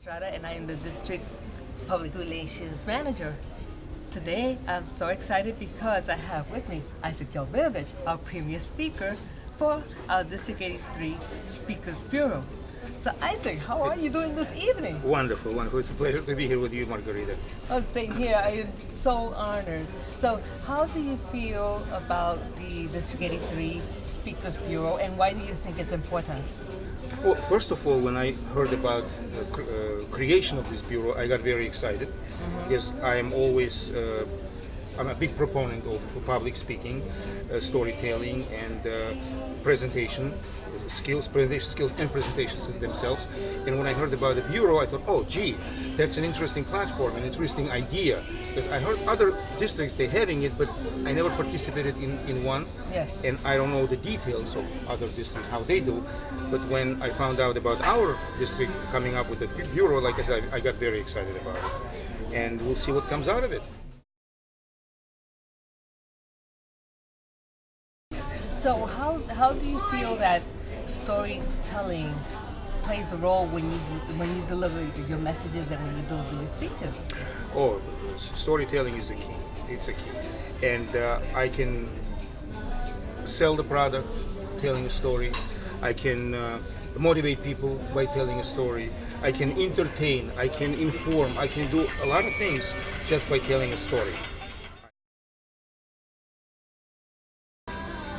Estrada, and I am the District Public Relations Manager. Today, I'm so excited because I have with me Issac Gelbinovich, our premier speaker for our District 83 Speakers Bureau. So Issac, how are you doing this evening? Wonderful, wonderful. It's a pleasure to be here with you, Margarita. Oh, same here. I am so honored. So how do you feel about the District 83 Speakers Bureau, and why do you think it's important? Well, first of all, when I heard about the creation of this bureau, I got very excited. Yes, I am always I'm a big proponent of public speaking, storytelling, and presentation skills, and presentations themselves. And when I heard about the bureau, I thought, oh, gee, that's an interesting platform, an interesting idea. Because I heard other districts they're having it, but I never participated in one. Yes. And I don't know the details of other districts, how they do. But when I found out about our district coming up with the bureau, like I said, I got very excited about it. And we'll see what comes out of it. So how do you feel that storytelling plays a role when you deliver your messages and when you deliver your speeches? Oh, storytelling is the key. It's a key. And I can sell the product telling a story. I can motivate people by telling a story. I can entertain. I can inform. I can do a lot of things just by telling a story.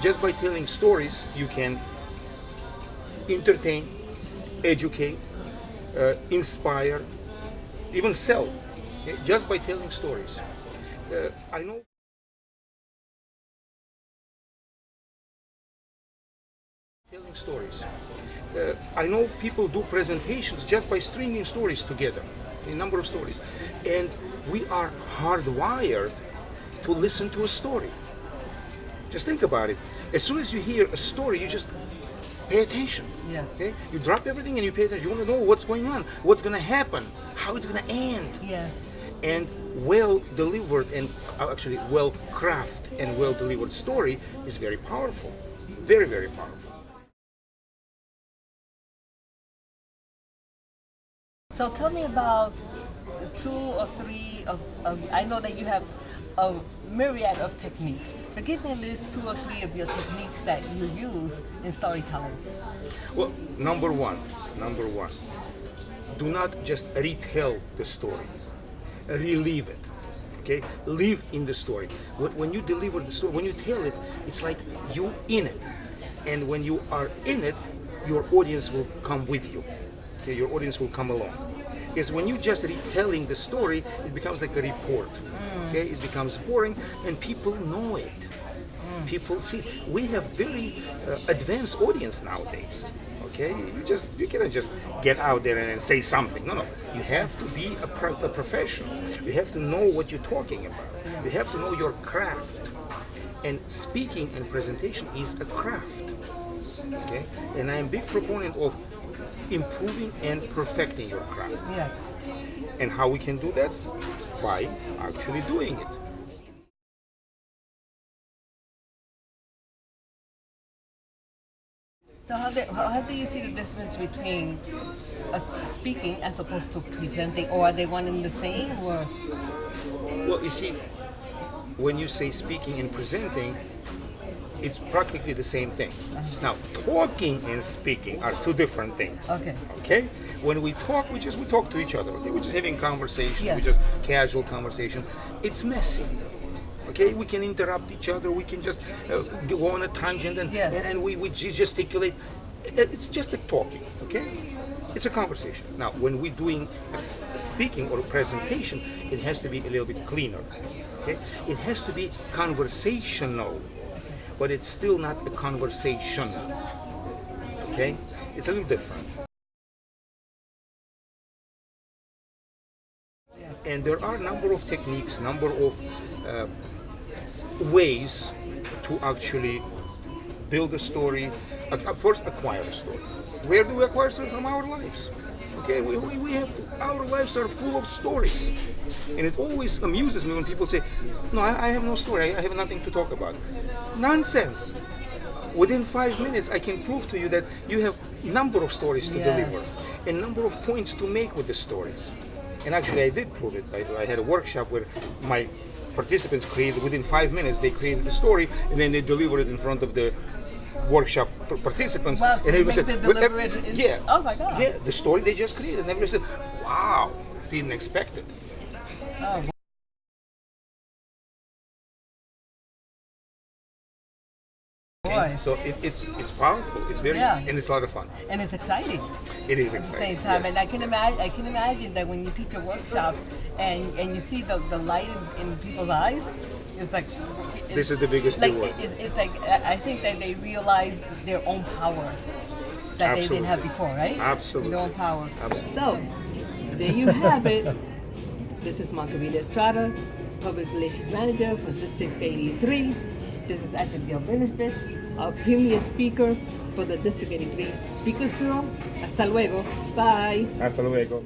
Just by telling stories, you can entertain, educate, inspire, even sell. Okay? Just by telling stories. I know telling stories. I know people do presentations just by stringing stories together, a number of stories, and we are hardwired to listen to a story. Just think about it. As soon as you hear a story, you just pay attention. Yes. Okay? You drop everything and you pay attention. You want to know what's going on, what's going to happen, how it's going to end. Yes. And well delivered and actually well crafted and well delivered story is very powerful. Very, very powerful. So tell me about two or three of I know that you have a myriad of techniques, but give me at least two or three of your techniques that you use in storytelling. Well, number one, do not just retell the story, relive it. Okay, live in the story. When you deliver the story, when you tell it, it's like you in it, and when you are in it, your audience will come with you. Okay, your audience will come along. Because when you just retelling the story, it becomes like a report. Okay, it becomes boring, and people know it. People see. We have very advanced audience nowadays. Okay, you cannot just get out there and say something. No, you have to be a professional. You have to know what you're talking about. You have to know your craft. And speaking and presentation is a craft. Okay, and I am a big proponent of improving and perfecting your craft. Yes. And how we can do that? By actually doing it. So how do you see the difference between speaking as opposed to presenting, or are they one and the same? Or Well, you see, when you say speaking and presenting, it's practically the same thing. Now, talking and speaking are two different things. Okay? When we talk, we talk to each other. Okay? We're just having conversation. Yes. We just casual conversation. It's messy. Okay? We can interrupt each other. We can just go on a tangent and Yes. and we gesticulate. It's just a talking. Okay? It's a conversation. Now, when we're doing a speaking or a presentation, it has to be a little bit cleaner. Okay? It has to be conversational. But it's still not a conversation. Okay? It's a little different. yes. And there are a number of techniques, number of ways to actually build a story. First, acquire a story. Where do we acquire story? From our lives. Okay, we have, our lives are full of stories. And it always amuses me when people say, no, I have no story, I have nothing to talk about. Nonsense. Within 5 minutes, I can prove to you that you have number of stories to Yes. deliver. a number of points to make with the stories. And actually, I did prove it. I had a workshop where my participants created, within 5 minutes, they created a story, and then they delivered it in front of the workshop participants. Wow, so and you everybody make said, the deliberate yeah, oh my God. yeah, the story they just created. And everybody said, wow, didn't expect it. Oh, boy. So it's powerful. It's very, and it's a lot of fun. And it's exciting. It is At the exciting. same time, yes. and I can imagine that when you teach your workshops and you see the light in people's eyes, it's like This is the biggest like reward. it's like I think that they realize their own power that they didn't have before, right? Absolutely. Their own power. Absolutely. So there you have it. This is Margarita Estrada, Public Relations Manager for District 83. This is Issac Gelbinovich, our premier speaker for the District 83 Speakers Bureau. Hasta luego. Bye. Hasta luego.